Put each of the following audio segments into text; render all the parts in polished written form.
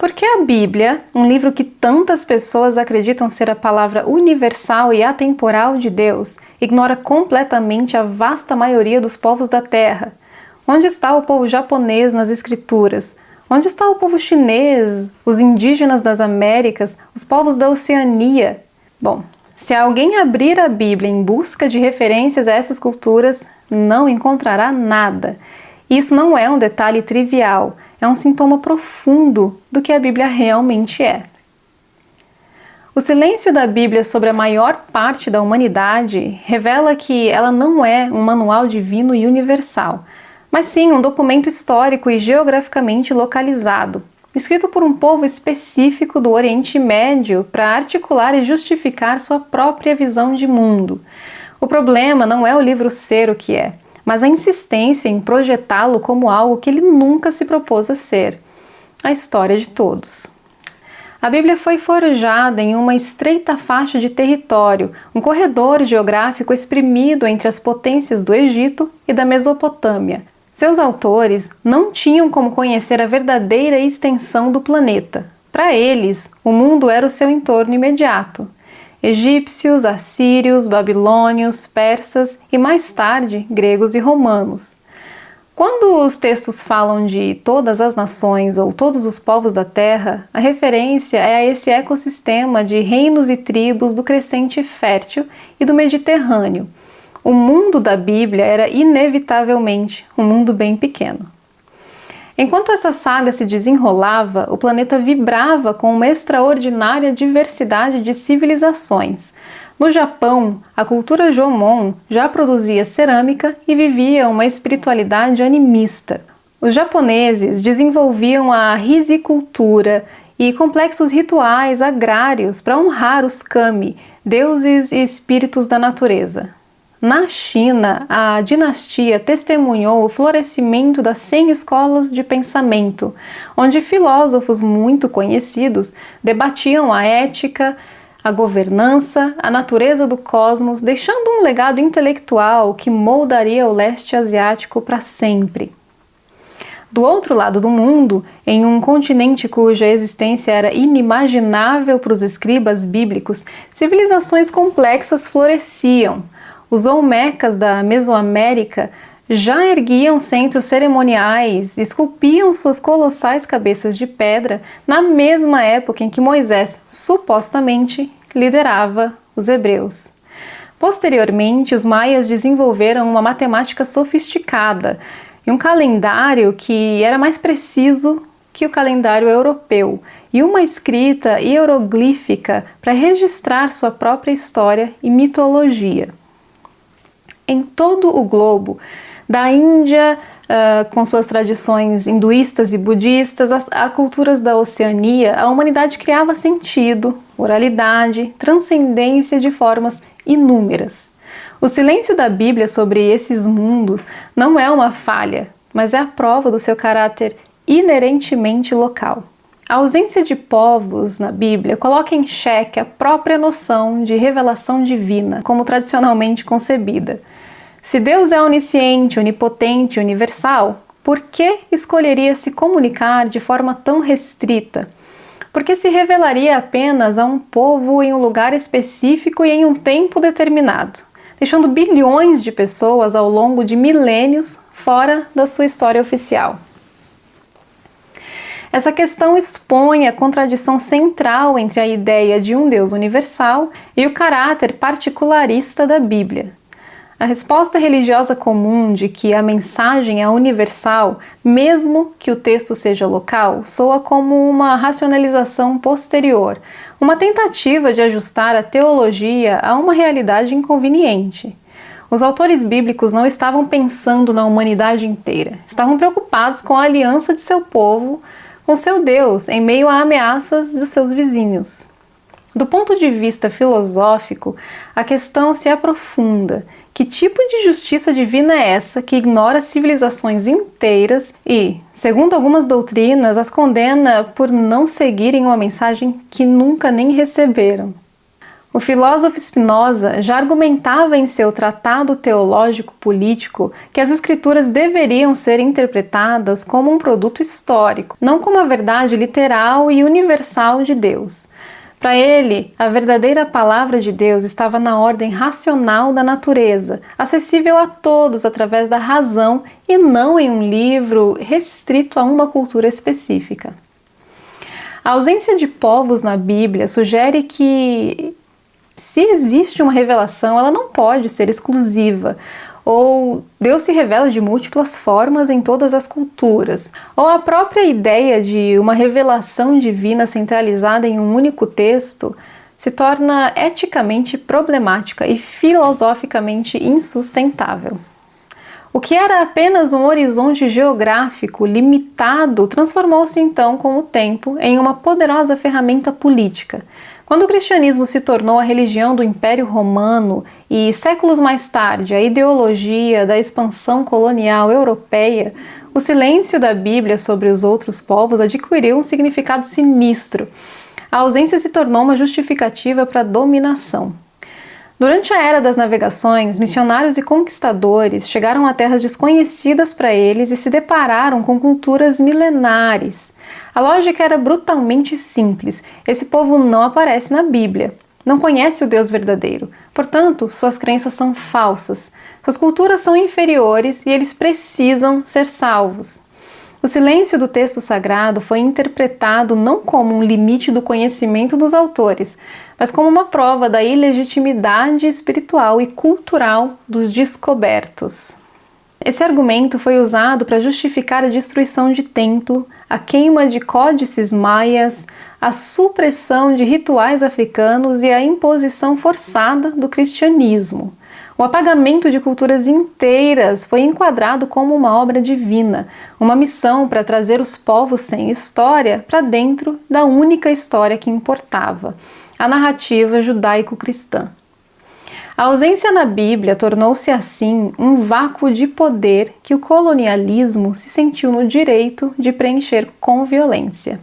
Por que a Bíblia, um livro que tantas pessoas acreditam ser a palavra universal e atemporal de Deus, ignora completamente a vasta maioria dos povos da Terra? Onde está o povo japonês nas Escrituras? Onde está o povo chinês, os indígenas das Américas, os povos da Oceania? Bom, se alguém abrir a Bíblia em busca de referências a essas culturas, não encontrará nada. Isso não é um detalhe trivial, é um sintoma profundo do que a Bíblia realmente é. O silêncio da Bíblia sobre a maior parte da humanidade revela que ela não é um manual divino e universal, mas sim um documento histórico e geograficamente localizado, escrito por um povo específico do Oriente Médio para articular e justificar sua própria visão de mundo. O problema não é o livro ser o que é, mas a insistência em projetá-lo como algo que ele nunca se propôs a ser, a história de todos. A Bíblia foi forjada em uma estreita faixa de território, um corredor geográfico exprimido entre as potências do Egito e da Mesopotâmia. Seus autores não tinham como conhecer a verdadeira extensão do planeta. Para eles, o mundo era o seu entorno imediato. Egípcios, assírios, babilônios, persas e mais tarde gregos e romanos. Quando os textos falam de todas as nações ou todos os povos da terra, a referência é a esse ecossistema de reinos e tribos do crescente fértil e do Mediterrâneo. O mundo da Bíblia era inevitavelmente um mundo bem pequeno. Enquanto essa saga se desenrolava, o planeta vibrava com uma extraordinária diversidade de civilizações. No Japão, a cultura Jomon já produzia cerâmica e vivia uma espiritualidade animista. Os japoneses desenvolviam a rizicultura e complexos rituais agrários para honrar os kami, deuses e espíritos da natureza. Na China, a dinastia testemunhou o florescimento das 100 escolas de pensamento, onde filósofos muito conhecidos debatiam a ética, a governança, a natureza do cosmos, deixando um legado intelectual que moldaria o leste asiático para sempre. Do outro lado do mundo, em um continente cuja existência era inimaginável para os escribas bíblicos, civilizações complexas floresciam. Os Olmecas da Mesoamérica já erguiam centros cerimoniais, esculpiam suas colossais cabeças de pedra na mesma época em que Moisés, supostamente, liderava os hebreus. Posteriormente, os maias desenvolveram uma matemática sofisticada e um calendário que era mais preciso que o calendário europeu, e uma escrita hieroglífica para registrar sua própria história e mitologia. Em todo o globo, da Índia, com suas tradições hinduístas e budistas, a culturas da Oceania, a humanidade criava sentido, oralidade, transcendência de formas inúmeras. O silêncio da Bíblia sobre esses mundos não é uma falha, mas é a prova do seu caráter inerentemente local. A ausência de povos na Bíblia coloca em xeque a própria noção de revelação divina, como tradicionalmente concebida. Se Deus é onisciente, onipotente e universal, por que escolheria se comunicar de forma tão restrita? Porque se revelaria apenas a um povo em um lugar específico e em um tempo determinado, deixando bilhões de pessoas ao longo de milênios fora da sua história oficial. Essa questão expõe a contradição central entre a ideia de um Deus universal e o caráter particularista da Bíblia. A resposta religiosa comum de que a mensagem é universal, mesmo que o texto seja local, soa como uma racionalização posterior, uma tentativa de ajustar a teologia a uma realidade inconveniente. Os autores bíblicos não estavam pensando na humanidade inteira, estavam preocupados com a aliança de seu povo com seu Deus em meio a ameaças de seus vizinhos. Do ponto de vista filosófico, a questão se aprofunda. Que tipo de justiça divina é essa que ignora civilizações inteiras e, segundo algumas doutrinas, as condena por não seguirem uma mensagem que nunca nem receberam? O filósofo Spinoza já argumentava em seu Tratado Teológico Político que as Escrituras deveriam ser interpretadas como um produto histórico, não como a verdade literal e universal de Deus. Para ele, a verdadeira palavra de Deus estava na ordem racional da natureza, acessível a todos através da razão e não em um livro restrito a uma cultura específica. A ausência de povos na Bíblia sugere que, se existe uma revelação, ela não pode ser exclusiva, ou Deus se revela de múltiplas formas em todas as culturas, ou a própria ideia de uma revelação divina centralizada em um único texto se torna eticamente problemática e filosoficamente insustentável. O que era apenas um horizonte geográfico limitado transformou-se então com o tempo em uma poderosa ferramenta política. Quando o cristianismo se tornou a religião do Império Romano e, séculos mais tarde, a ideologia da expansão colonial europeia, o silêncio da Bíblia sobre os outros povos adquiriu um significado sinistro. A ausência se tornou uma justificativa para a dominação. Durante a era das navegações, missionários e conquistadores chegaram a terras desconhecidas para eles e se depararam com culturas milenares. A lógica era brutalmente simples. Esse povo não aparece na Bíblia, não conhece o Deus verdadeiro, portanto, suas crenças são falsas, suas culturas são inferiores e eles precisam ser salvos. O silêncio do texto sagrado foi interpretado não como um limite do conhecimento dos autores, mas como uma prova da ilegitimidade espiritual e cultural dos descobertos. Esse argumento foi usado para justificar a destruição de templo, a queima de códices maias, a supressão de rituais africanos e a imposição forçada do cristianismo. O apagamento de culturas inteiras foi enquadrado como uma obra divina, uma missão para trazer os povos sem história para dentro da única história que importava, a narrativa judaico-cristã. A ausência na Bíblia tornou-se assim um vácuo de poder que o colonialismo se sentiu no direito de preencher com violência.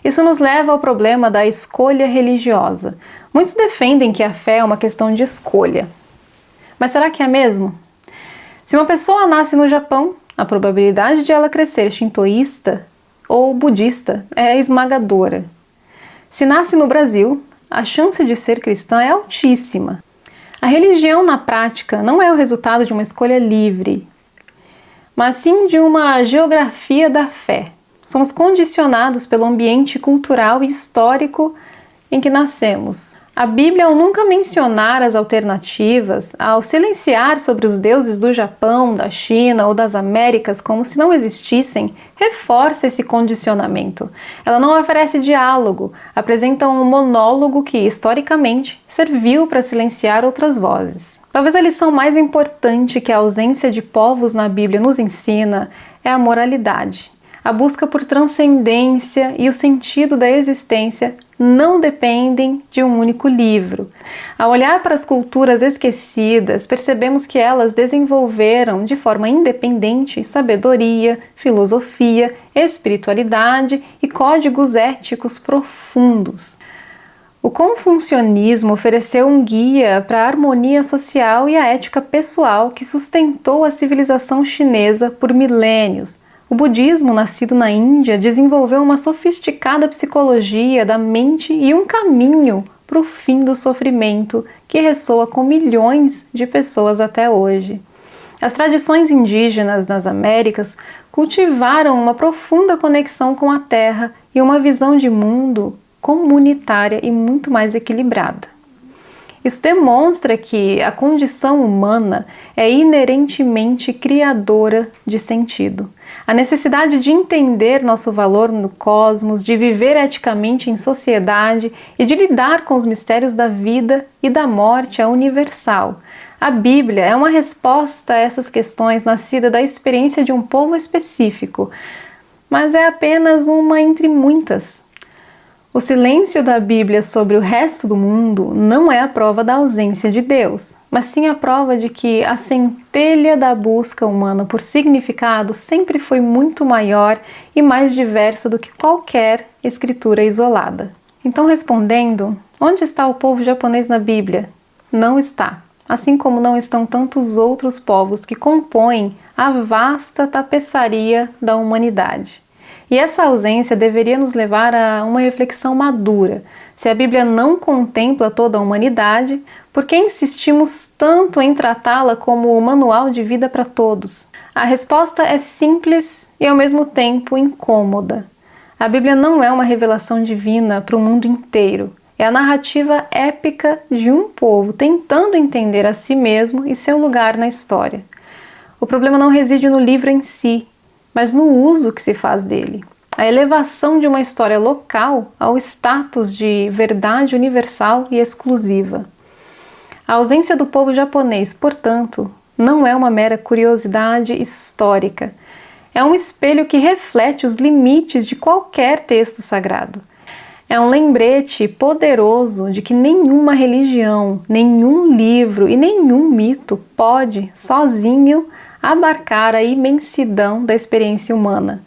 Isso nos leva ao problema da escolha religiosa. Muitos defendem que a fé é uma questão de escolha. Mas será que é mesmo? Se uma pessoa nasce no Japão, a probabilidade de ela crescer shintoísta ou budista é esmagadora. Se nasce no Brasil, a chance de ser cristã é altíssima. A religião, na prática, não é o resultado de uma escolha livre, mas sim de uma geografia da fé. Somos condicionados pelo ambiente cultural e histórico em que nascemos. A Bíblia, ao nunca mencionar as alternativas, ao silenciar sobre os deuses do Japão, da China ou das Américas como se não existissem, reforça esse condicionamento. Ela não oferece diálogo, apresenta um monólogo que, historicamente, serviu para silenciar outras vozes. Talvez a lição mais importante que a ausência de povos na Bíblia nos ensina é a moralidade. A busca por transcendência e o sentido da existência não dependem de um único livro. Ao olhar para as culturas esquecidas, percebemos que elas desenvolveram de forma independente sabedoria, filosofia, espiritualidade e códigos éticos profundos. O confucionismo ofereceu um guia para a harmonia social e a ética pessoal que sustentou a civilização chinesa por milênios. O budismo, nascido na Índia, desenvolveu uma sofisticada psicologia da mente e um caminho para o fim do sofrimento que ressoa com milhões de pessoas até hoje. As tradições indígenas nas Américas cultivaram uma profunda conexão com a terra e uma visão de mundo comunitária e muito mais equilibrada. Isso demonstra que a condição humana é inerentemente criadora de sentido. A necessidade de entender nosso valor no cosmos, de viver eticamente em sociedade e de lidar com os mistérios da vida e da morte é universal. A Bíblia é uma resposta a essas questões nascida da experiência de um povo específico, mas é apenas uma entre muitas. O silêncio da Bíblia sobre o resto do mundo não é a prova da ausência de Deus, mas sim a prova de que a centelha da busca humana por significado sempre foi muito maior e mais diversa do que qualquer escritura isolada. Então, respondendo, onde está o povo japonês na Bíblia? Não está. Assim como não estão tantos outros povos que compõem a vasta tapeçaria da humanidade. E essa ausência deveria nos levar a uma reflexão madura. Se a Bíblia não contempla toda a humanidade, por que insistimos tanto em tratá-la como o manual de vida para todos? A resposta é simples e ao mesmo tempo incômoda. A Bíblia não é uma revelação divina para o mundo inteiro. É a narrativa épica de um povo tentando entender a si mesmo e seu lugar na história. O problema não reside no livro em si, mas no uso que se faz dele. A elevação de uma história local ao status de verdade universal e exclusiva. A ausência do povo japonês, portanto, não é uma mera curiosidade histórica. É um espelho que reflete os limites de qualquer texto sagrado. É um lembrete poderoso de que nenhuma religião, nenhum livro e nenhum mito pode, sozinho, abarcar a imensidão da experiência humana.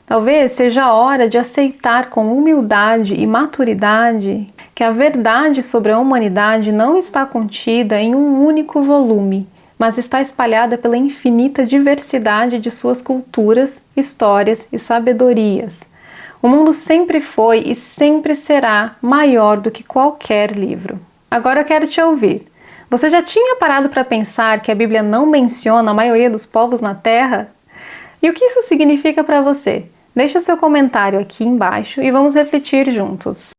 Talvez seja a hora de aceitar com humildade e maturidade que a verdade sobre a humanidade não está contida em um único volume, mas está espalhada pela infinita diversidade de suas culturas, histórias e sabedorias. O mundo sempre foi e sempre será maior do que qualquer livro. Agora eu quero te ouvir. Você já tinha parado para pensar que a Bíblia não menciona a maioria dos povos na Terra? E o que isso significa para você? Deixa seu comentário aqui embaixo e vamos refletir juntos.